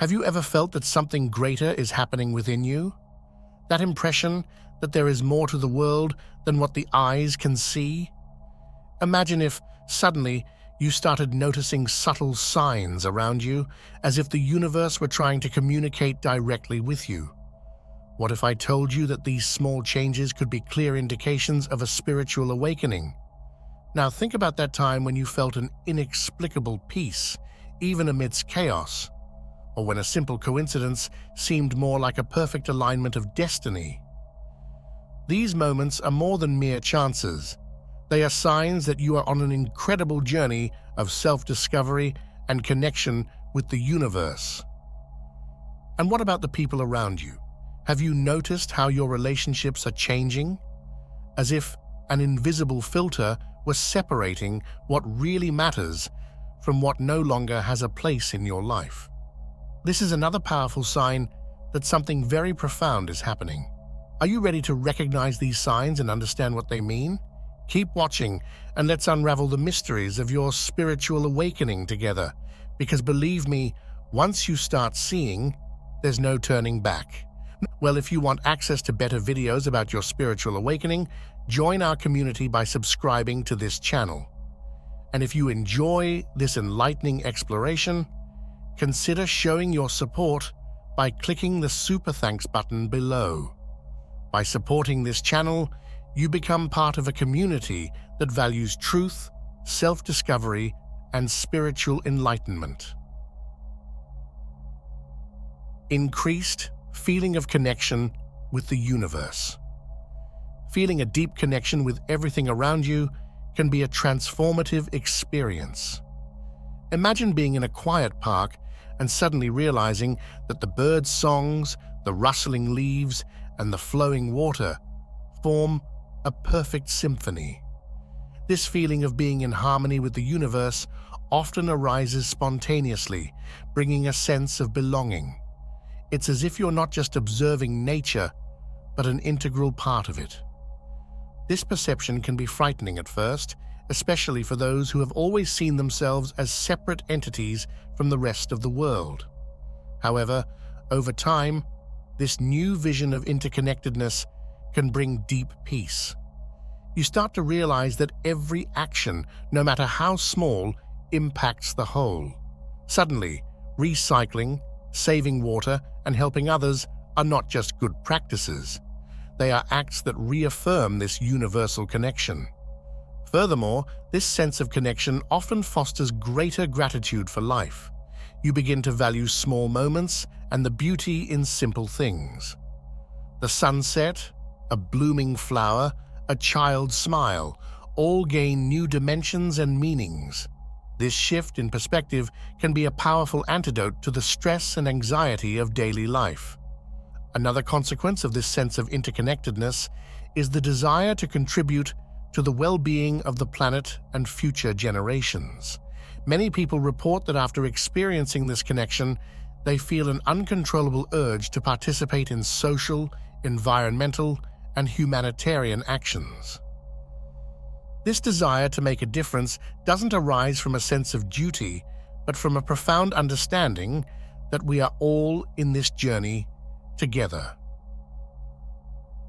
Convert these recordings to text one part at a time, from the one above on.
Have you ever felt that something greater is happening within you? That impression that there is more to the world than what the eyes can see? Imagine if, suddenly, you started noticing subtle signs around you, as if the universe were trying to communicate directly with you. What if I told you that these small changes could be clear indications of a spiritual awakening? Now think about that time when you felt an inexplicable peace, even amidst chaos, or when a simple coincidence seemed more like a perfect alignment of destiny. These moments are more than mere chances. They are signs that you are on an incredible journey of self-discovery and connection with the universe. And what about the people around you? Have you noticed how your relationships are changing? As if an invisible filter was separating what really matters from what no longer has a place in your life. This is another powerful sign that something very profound is happening. Are you ready to recognize these signs and understand what they mean? Keep watching and let's unravel the mysteries of your spiritual awakening together, because believe me, once you start seeing, there's no turning back. Well, if you want access to better videos about your spiritual awakening, join our community by subscribing to this channel. And if you enjoy this enlightening exploration, consider showing your support by clicking the Super Thanks button below. By supporting this channel, you become part of a community that values truth, self-discovery, and spiritual enlightenment. Increased feeling of connection with the universe. Feeling a deep connection with everything around you can be a transformative experience. Imagine being in a quiet park and suddenly realizing that the birds' songs, the rustling leaves, and the flowing water form a perfect symphony. This feeling of being in harmony with the universe often arises spontaneously, bringing a sense of belonging. It's as if you're not just observing nature, but an integral part of it. This perception can be frightening at first, especially for those who have always seen themselves as separate entities from the rest of the world. However, over time, this new vision of interconnectedness can bring deep peace. You start to realize that every action, no matter how small, impacts the whole. Suddenly, recycling, saving water, and helping others are not just good practices. They are acts that reaffirm this universal connection. Furthermore, this sense of connection often fosters greater gratitude for life. You begin to value small moments and the beauty in simple things. The sunset, a blooming flower, a child's smile, all gain new dimensions and meanings. This shift in perspective can be a powerful antidote to the stress and anxiety of daily life. Another consequence of this sense of interconnectedness is the desire to contribute to the well-being of the planet and future generations. Many people report that after experiencing this connection, they feel an uncontrollable urge to participate in social, environmental, and humanitarian actions. This desire to make a difference doesn't arise from a sense of duty, but from a profound understanding that we are all in this journey together.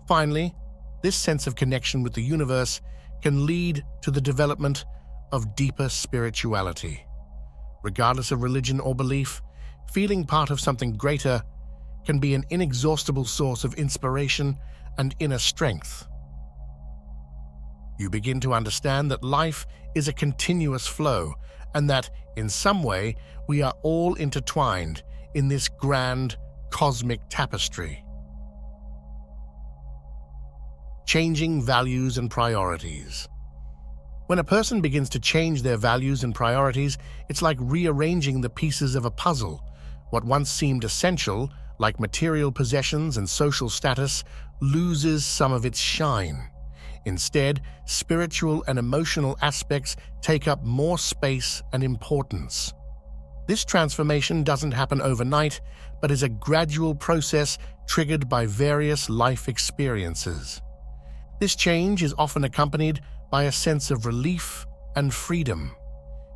Finally, this sense of connection with the universe can lead to the development of deeper spirituality. Regardless of religion or belief, feeling part of something greater can be an inexhaustible source of inspiration and inner strength. You begin to understand that life is a continuous flow and that, in some way, we are all intertwined in this grand cosmic tapestry. Changing values and priorities. When a person begins to change their values and priorities, it's like rearranging the pieces of a puzzle. What once seemed essential, like material possessions and social status, loses some of its shine. Instead, spiritual and emotional aspects take up more space and importance. This transformation doesn't happen overnight, but is a gradual process triggered by various life experiences. This change is often accompanied by a sense of relief and freedom.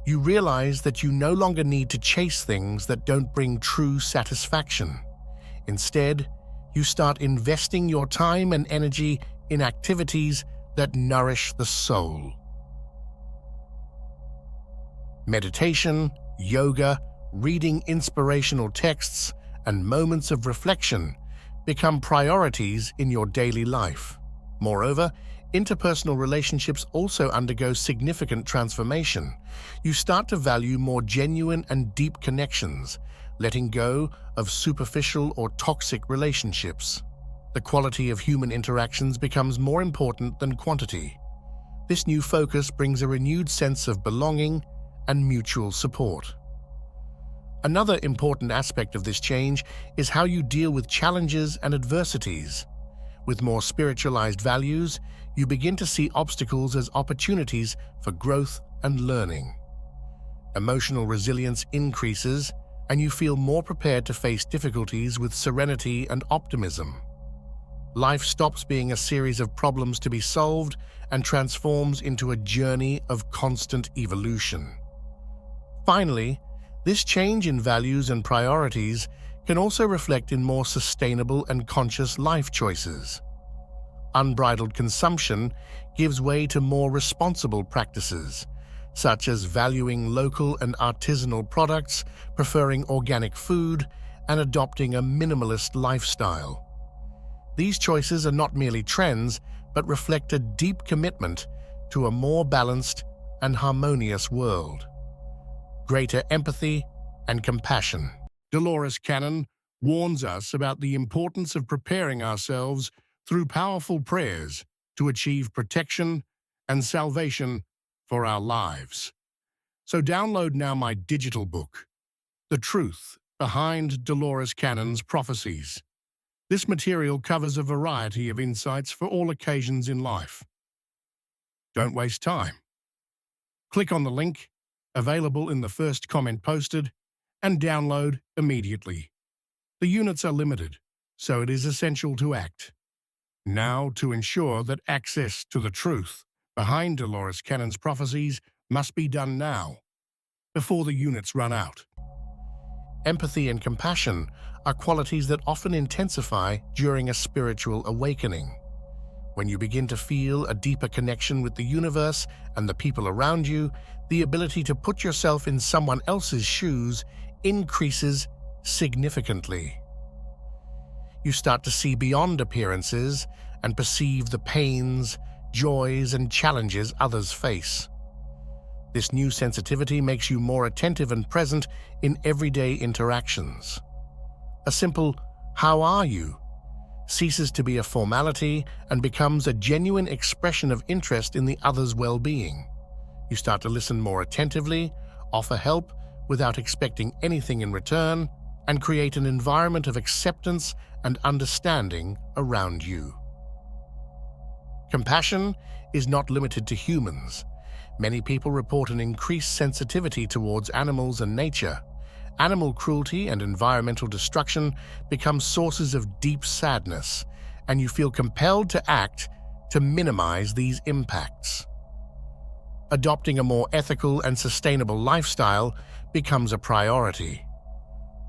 You realize that you no longer need to chase things that don't bring true satisfaction. Instead, you start investing your time and energy in activities that nourish the soul. Meditation, yoga, reading inspirational texts, and moments of reflection become priorities in your daily life. Moreover, interpersonal relationships also undergo significant transformation. You start to value more genuine and deep connections, letting go of superficial or toxic relationships. The quality of human interactions becomes more important than quantity. This new focus brings a renewed sense of belonging and mutual support. Another important aspect of this change is how you deal with challenges and adversities. With more spiritualized values, you begin to see obstacles as opportunities for growth and learning. Emotional resilience increases, and you feel more prepared to face difficulties with serenity and optimism. Life stops being a series of problems to be solved and transforms into a journey of constant evolution. Finally, this change in values and priorities can also reflect in more sustainable and conscious life choices. Unbridled consumption gives way to more responsible practices, such as valuing local and artisanal products, preferring organic food, and adopting a minimalist lifestyle. These choices are not merely trends, but reflect a deep commitment to a more balanced and harmonious world. Greater empathy and compassion. Dolores Cannon warns us about the importance of preparing ourselves through powerful prayers to achieve protection and salvation for our lives. So download now my digital book, The Truth Behind Dolores Cannon's Prophecies. This material covers a variety of insights for all occasions in life. Don't waste time. Click on the link available in the first comment posted and download immediately. The units are limited, so it is essential to act now to ensure that access to the truth behind Dolores Cannon's prophecies must be done now, before the units run out. Empathy and compassion are qualities that often intensify during a spiritual awakening. When you begin to feel a deeper connection with the universe and the people around you, the ability to put yourself in someone else's shoes increases significantly. You start to see beyond appearances and perceive the pains, joys, and challenges others face. This new sensitivity makes you more attentive and present in everyday interactions. A simple "How are you?" ceases to be a formality and becomes a genuine expression of interest in the other's well-being. You start to listen more attentively, offer help without expecting anything in return, and create an environment of acceptance and understanding around you. Compassion is not limited to humans. Many people report an increased sensitivity towards animals and nature. Animal cruelty and environmental destruction become sources of deep sadness, and you feel compelled to act to minimize these impacts. Adopting a more ethical and sustainable lifestyle becomes a priority.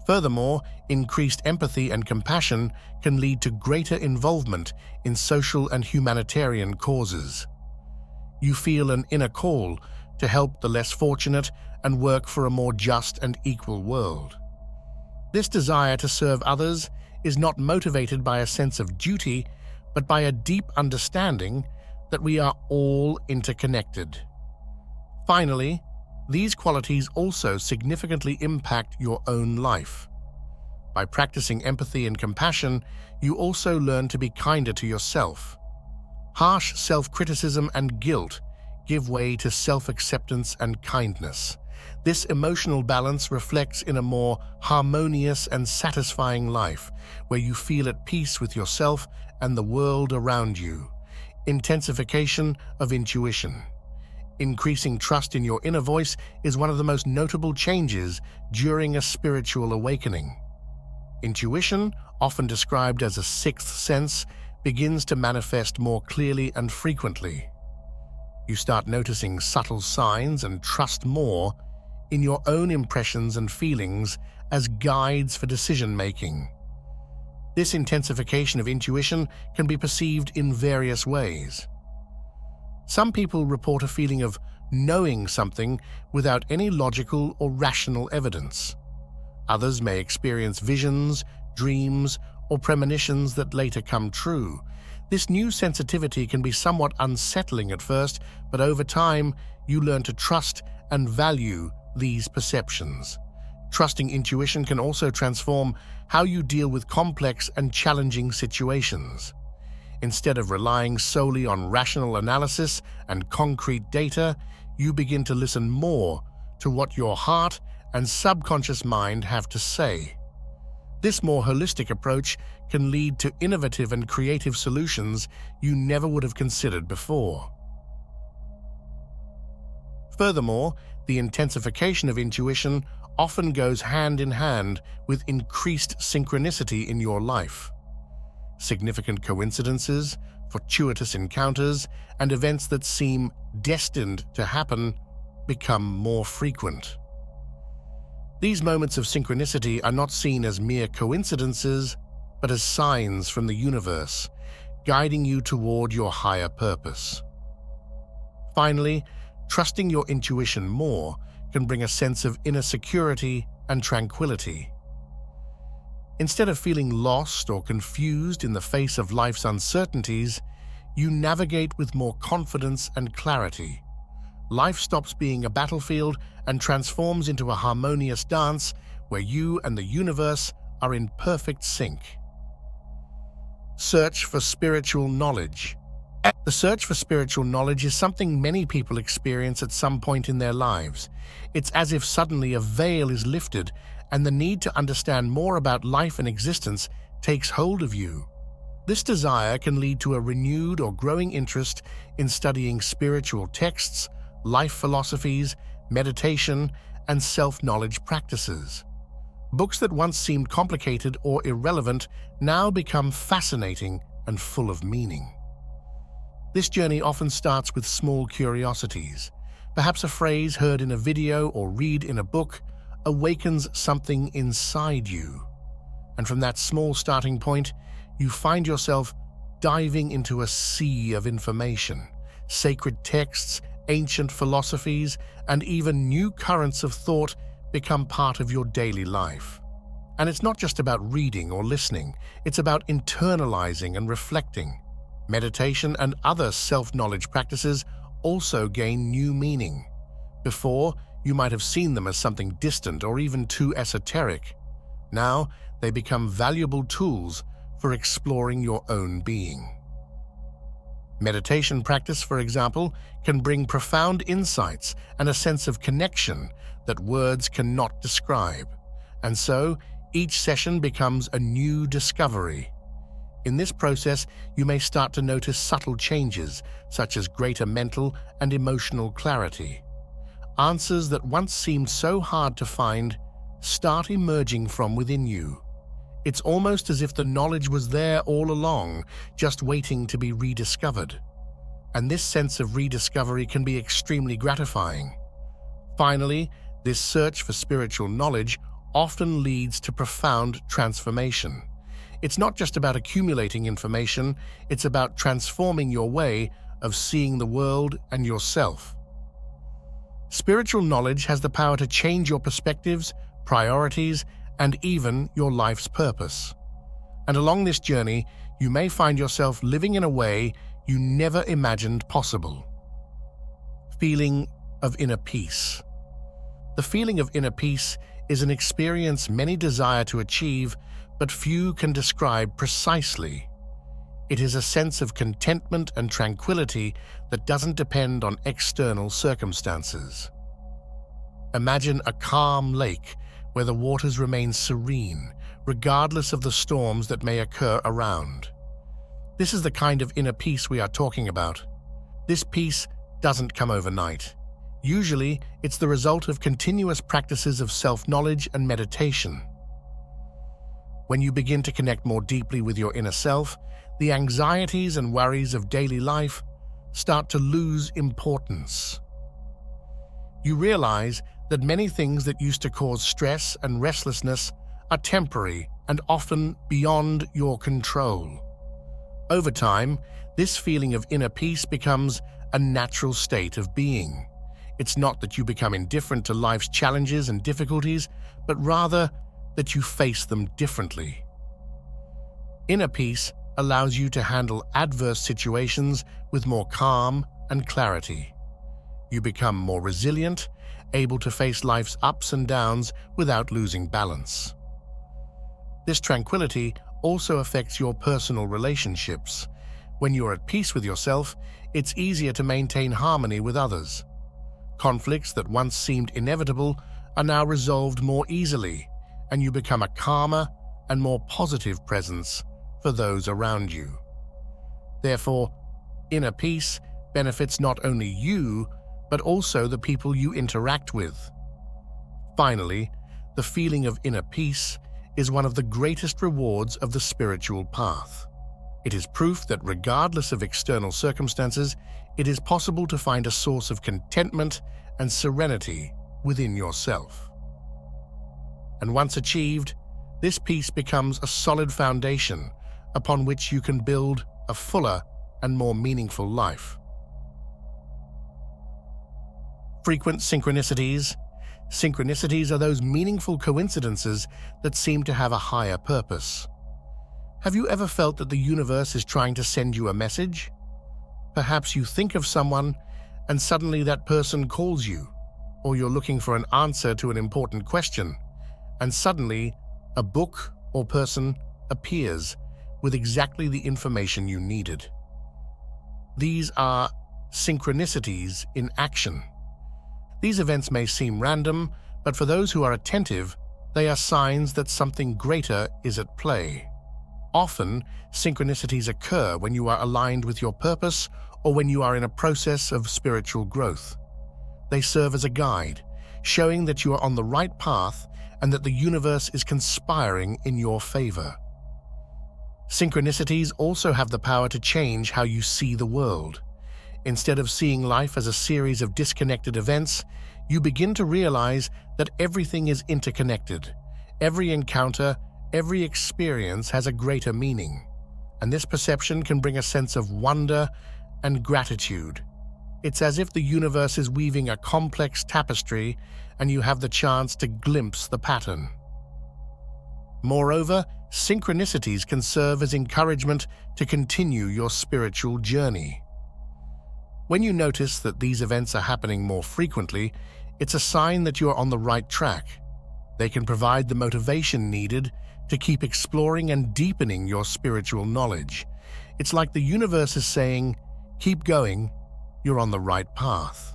Furthermore, increased empathy and compassion can lead to greater involvement in social and humanitarian causes. You feel an inner call to help the less fortunate and work for a more just and equal world. This desire to serve others is not motivated by a sense of duty, but by a deep understanding that we are all interconnected. Finally, these qualities also significantly impact your own life. By practicing empathy and compassion, you also learn to be kinder to yourself. Harsh self-criticism and guilt give way to self-acceptance and kindness. This emotional balance reflects in a more harmonious and satisfying life, where you feel at peace with yourself and the world around you. Intensification of intuition. Increasing trust in your inner voice is one of the most notable changes during a spiritual awakening. Intuition, often described as a sixth sense, begins to manifest more clearly and frequently. You start noticing subtle signs and trust more in your own impressions and feelings as guides for decision-making. This intensification of intuition can be perceived in various ways. Some people report a feeling of knowing something without any logical or rational evidence. Others may experience visions, dreams, or premonitions that later come true. This new sensitivity can be somewhat unsettling at first, but over time, you learn to trust and value these perceptions. Trusting intuition can also transform how you deal with complex and challenging situations. Instead of relying solely on rational analysis and concrete data, you begin to listen more to what your heart and subconscious mind have to say. This more holistic approach can lead to innovative and creative solutions you never would have considered before. Furthermore, the intensification of intuition often goes hand in hand with increased synchronicity in your life. Significant coincidences, fortuitous encounters, and events that seem destined to happen become more frequent. These moments of synchronicity are not seen as mere coincidences, but as signs from the universe, guiding you toward your higher purpose. Finally, trusting your intuition more can bring a sense of inner security and tranquility. Instead of feeling lost or confused in the face of life's uncertainties, you navigate with more confidence and clarity. Life stops being a battlefield and transforms into a harmonious dance where you and the universe are in perfect sync. Search for spiritual knowledge. The search for spiritual knowledge is something many people experience at some point in their lives. It's as if suddenly a veil is lifted and the need to understand more about life and existence takes hold of you. This desire can lead to a renewed or growing interest in studying spiritual texts, life philosophies, meditation, and self-knowledge practices. Books that once seemed complicated or irrelevant now become fascinating and full of meaning. This journey often starts with small curiosities. Perhaps a phrase heard in a video or read in a book awakens something inside you. And from that small starting point, you find yourself diving into a sea of information, sacred texts, ancient philosophies, and even new currents of thought become part of your daily life. And it's not just about reading or listening, it's about internalizing and reflecting. Meditation and other self-knowledge practices also gain new meaning. Before, you might have seen them as something distant or even too esoteric. Now, they become valuable tools for exploring your own being. Meditation practice, for example, can bring profound insights and a sense of connection that words cannot describe. And so, each session becomes a new discovery. In this process, you may start to notice subtle changes, such as greater mental and emotional clarity. Answers that once seemed so hard to find start emerging from within you. It's almost as if the knowledge was there all along, just waiting to be rediscovered. And this sense of rediscovery can be extremely gratifying. Finally, this search for spiritual knowledge often leads to profound transformation. It's not just about accumulating information, it's about transforming your way of seeing the world and yourself. Spiritual knowledge has the power to change your perspectives, priorities, and even your life's purpose. And along this journey, you may find yourself living in a way you never imagined possible. Feeling of inner peace. The feeling of inner peace is an experience many desire to achieve, but few can describe precisely. It is a sense of contentment and tranquility that doesn't depend on external circumstances. Imagine a calm lake where the waters remain serene, regardless of the storms that may occur around. This is the kind of inner peace we are talking about. This peace doesn't come overnight. Usually, it's the result of continuous practices of self-knowledge and meditation. When you begin to connect more deeply with your inner self, the anxieties and worries of daily life start to lose importance. You realize that many things that used to cause stress and restlessness are temporary and often beyond your control. Over time, this feeling of inner peace becomes a natural state of being. It's not that you become indifferent to life's challenges and difficulties, but rather that you face them differently. Inner peace allows you to handle adverse situations with more calm and clarity. You become more resilient, able to face life's ups and downs without losing balance. This tranquility also affects your personal relationships. When you're at peace with yourself, it's easier to maintain harmony with others. Conflicts that once seemed inevitable are now resolved more easily, and you become a calmer and more positive presence for those around you. Therefore, inner peace benefits not only you, but also the people you interact with. Finally, the feeling of inner peace is one of the greatest rewards of the spiritual path. It is proof that regardless of external circumstances, it is possible to find a source of contentment and serenity within yourself. And once achieved, this peace becomes a solid foundation upon which you can build a fuller and more meaningful life. Frequent synchronicities. Synchronicities are those meaningful coincidences that seem to have a higher purpose. Have you ever felt that the universe is trying to send you a message? Perhaps you think of someone and suddenly that person calls you, or you're looking for an answer to an important question, and suddenly a book or person appears with exactly the information you needed. These are synchronicities in action. These events may seem random, but for those who are attentive, they are signs that something greater is at play. Often, synchronicities occur when you are aligned with your purpose or when you are in a process of spiritual growth. They serve as a guide, showing that you are on the right path and that the universe is conspiring in your favor. Synchronicities also have the power to change how you see the world. Instead of seeing life as a series of disconnected events, you begin to realize that everything is interconnected. Every encounter, every experience has a greater meaning, and this perception can bring a sense of wonder and gratitude. It's as if the universe is weaving a complex tapestry and you have the chance to glimpse the pattern. Moreover, synchronicities can serve as encouragement to continue your spiritual journey. When you notice that these events are happening more frequently, it's a sign that you are on the right track. They can provide the motivation needed to keep exploring and deepening your spiritual knowledge. It's like the universe is saying, "Keep going, you're on the right path."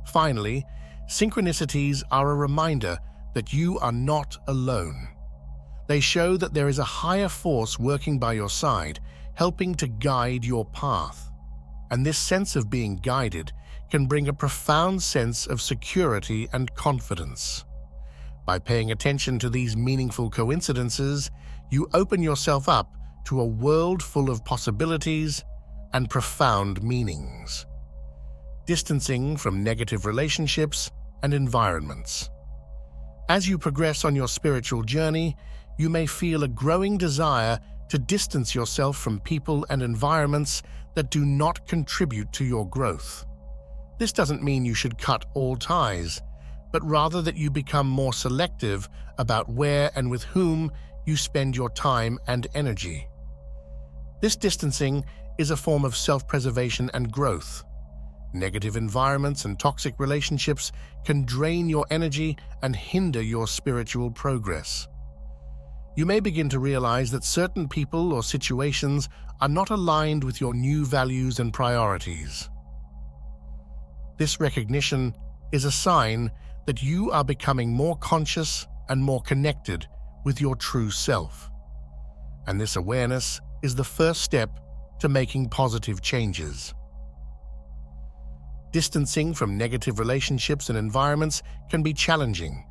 Finally, synchronicities are a reminder that you are not alone. They show that there is a higher force working by your side, helping to guide your path. And this sense of being guided can bring a profound sense of security and confidence. By paying attention to these meaningful coincidences, you open yourself up to a world full of possibilities and profound meanings. Distancing from negative relationships and environments. As you progress on your spiritual journey, you may feel a growing desire to distance yourself from people and environments that do not contribute to your growth. This doesn't mean you should cut all ties, but rather that you become more selective about where and with whom you spend your time and energy. This distancing is a form of self-preservation and growth. Negative environments and toxic relationships can drain your energy and hinder your spiritual progress. You may begin to realize that certain people or situations are not aligned with your new values and priorities. This recognition is a sign that you are becoming more conscious and more connected with your true self. And this awareness is the first step to making positive changes. Distancing from negative relationships and environments can be challenging.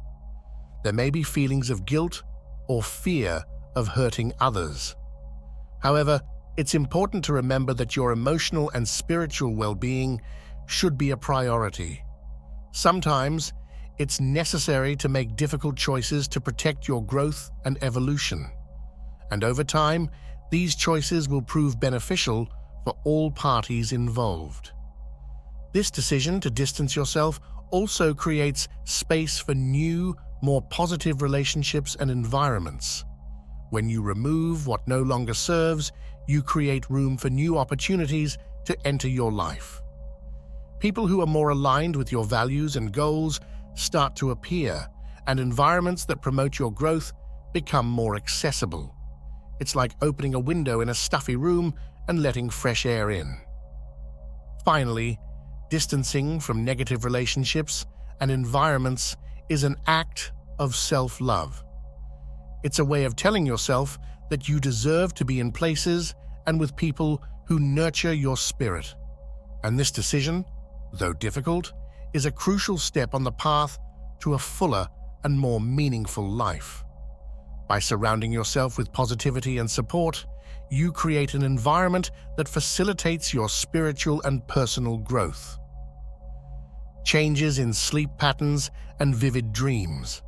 There may be feelings of guilt or fear of hurting others. However, it's important to remember that your emotional and spiritual well-being should be a priority. Sometimes, It's necessary to make difficult choices to protect your growth and evolution. And over time, these choices will prove beneficial for all parties involved. This decision to distance yourself also creates space for new, more positive relationships and environments. When you remove what no longer serves, you create room for new opportunities to enter your life. People who are more aligned with your values and goals start to appear, and environments that promote your growth become more accessible. It's like opening a window in a stuffy room and letting fresh air in. Finally, distancing from negative relationships and environments is an act of self-love. It's a way of telling yourself that you deserve to be in places and with people who nurture your spirit. And this decision, though difficult, is a crucial step on the path to a fuller and more meaningful life. By surrounding yourself with positivity and support, you create an environment that facilitates your spiritual and personal growth. Changes in sleep patterns and vivid dreams.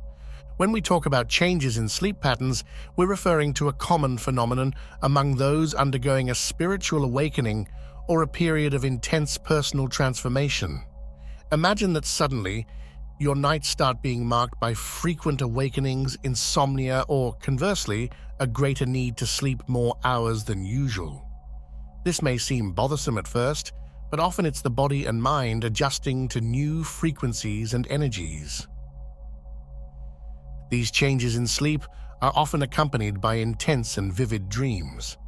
When we talk about changes in sleep patterns, we're referring to a common phenomenon among those undergoing a spiritual awakening or a period of intense personal transformation. Imagine that suddenly, your nights start being marked by frequent awakenings, insomnia, or conversely, a greater need to sleep more hours than usual. This may seem bothersome at first, but often it's the body and mind adjusting to new frequencies and energies. These changes in sleep are often accompanied by intense and vivid dreams.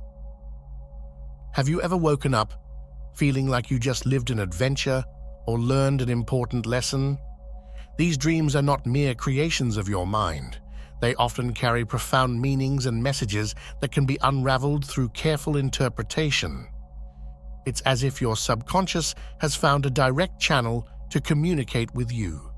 Have you ever woken up feeling like you just lived an adventure or learned an important lesson? These dreams are not mere creations of your mind. They often carry profound meanings and messages that can be unraveled through careful interpretation. It's as if your subconscious has found a direct channel to communicate with you.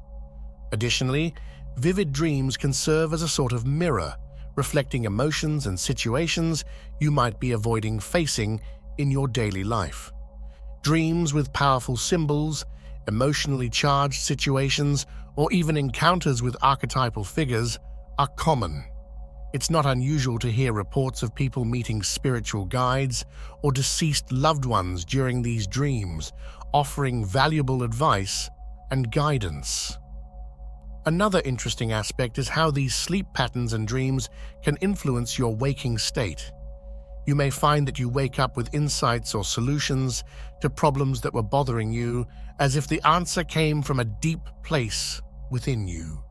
Additionally, vivid dreams can serve as a sort of mirror, reflecting emotions and situations you might be avoiding facing in your daily life. Dreams with powerful symbols, emotionally charged situations, or even encounters with archetypal figures are common. It's not unusual to hear reports of people meeting spiritual guides or deceased loved ones during these dreams, offering valuable advice and guidance. Another interesting aspect is how these sleep patterns and dreams can influence your waking state. You may find that you wake up with insights or solutions to problems that were bothering you, as if the answer came from a deep place within you.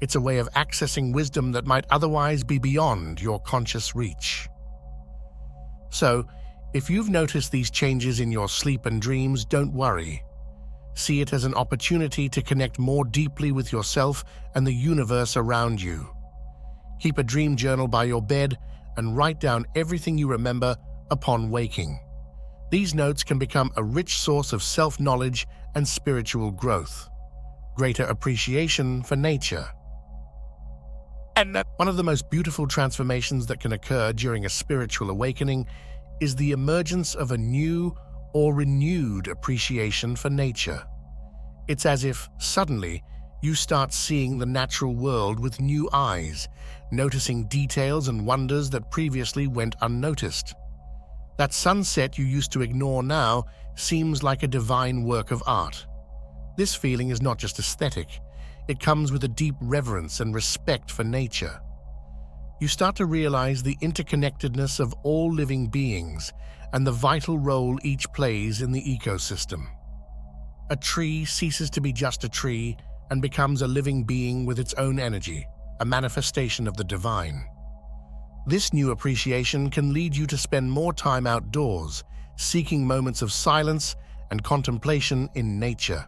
It's a way of accessing wisdom that might otherwise be beyond your conscious reach. So, if you've noticed these changes in your sleep and dreams, don't worry. See it as an opportunity to connect more deeply with yourself and the universe around you. Keep a dream journal by your bed and write down everything you remember upon waking. These notes can become a rich source of self-knowledge and spiritual growth. Greater appreciation for nature. One of the most beautiful transformations that can occur during a spiritual awakening is the emergence of a new or renewed appreciation for nature. It's as if, suddenly, you start seeing the natural world with new eyes, noticing details and wonders that previously went unnoticed. That sunset you used to ignore now seems like a divine work of art. This feeling is not just aesthetic, it comes with a deep reverence and respect for nature. You start to realize the interconnectedness of all living beings and the vital role each plays in the ecosystem. A tree ceases to be just a tree and becomes a living being with its own energy, a manifestation of the divine. This new appreciation can lead you to spend more time outdoors, seeking moments of silence and contemplation in nature.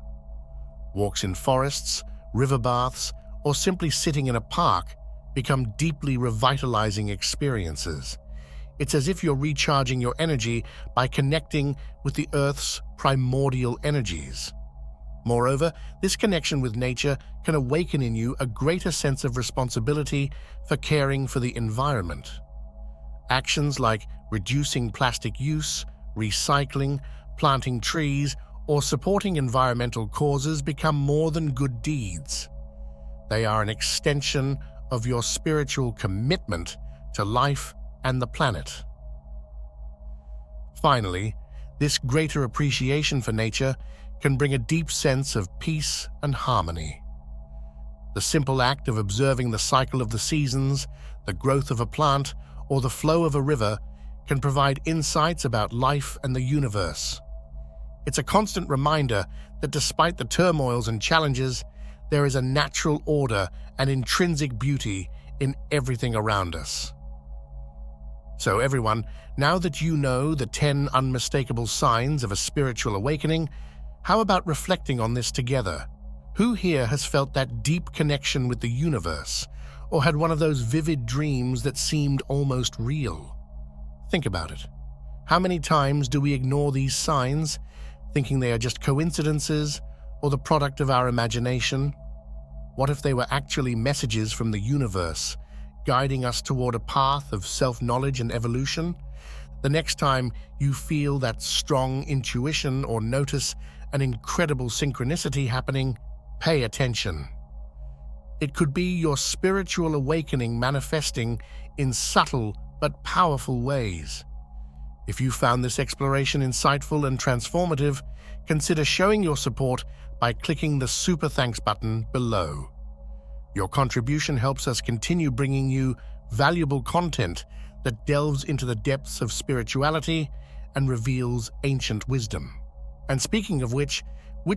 Walks in forests, river baths, or simply sitting in a park become deeply revitalizing experiences. It's as if you're recharging your energy by connecting with the Earth's primordial energies. Moreover, this connection with nature can awaken in you a greater sense of responsibility for caring for the environment. Actions like reducing plastic use, recycling, planting trees, or supporting environmental causes become more than good deeds. They are an extension of your spiritual commitment to life and the planet. Finally, this greater appreciation for nature can bring a deep sense of peace and harmony. The simple act of observing the cycle of the seasons, the growth of a plant, or the flow of a river can provide insights about life and the universe. It's a constant reminder that despite the turmoils and challenges, there is a natural order and intrinsic beauty in everything around us. So everyone, now that you know the 10 unmistakable signs of a spiritual awakening, how about reflecting on this together? Who here has felt that deep connection with the universe, or had one of those vivid dreams that seemed almost real? Think about it. How many times do we ignore these signs, thinking they are just coincidences or the product of our imagination? What if they were actually messages from the universe, guiding us toward a path of self-knowledge and evolution? The next time you feel that strong intuition or notice an incredible synchronicity happening, pay attention. It could be your spiritual awakening manifesting in subtle but powerful ways. If you found this exploration insightful and transformative, consider showing your support by clicking the Super Thanks button below. Your contribution helps us continue bringing you valuable content that delves into the depths of spirituality and reveals ancient wisdom. And speaking of which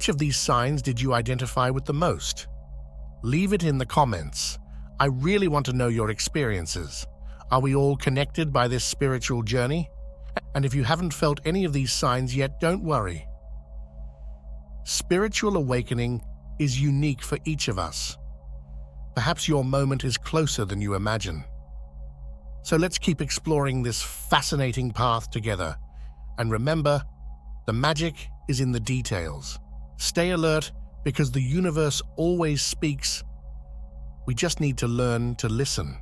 of these signs did you identify with the most? Leave it in the comments. I really want to know your experiences. Are we all connected by this spiritual journey? And if you haven't felt any of these signs yet, don't worry. Spiritual awakening is unique for each of us. Perhaps your moment is closer than you imagine. So let's keep exploring this fascinating path together. And remember, the magic is in the details. Stay alert because the universe always speaks. We just need to learn to listen.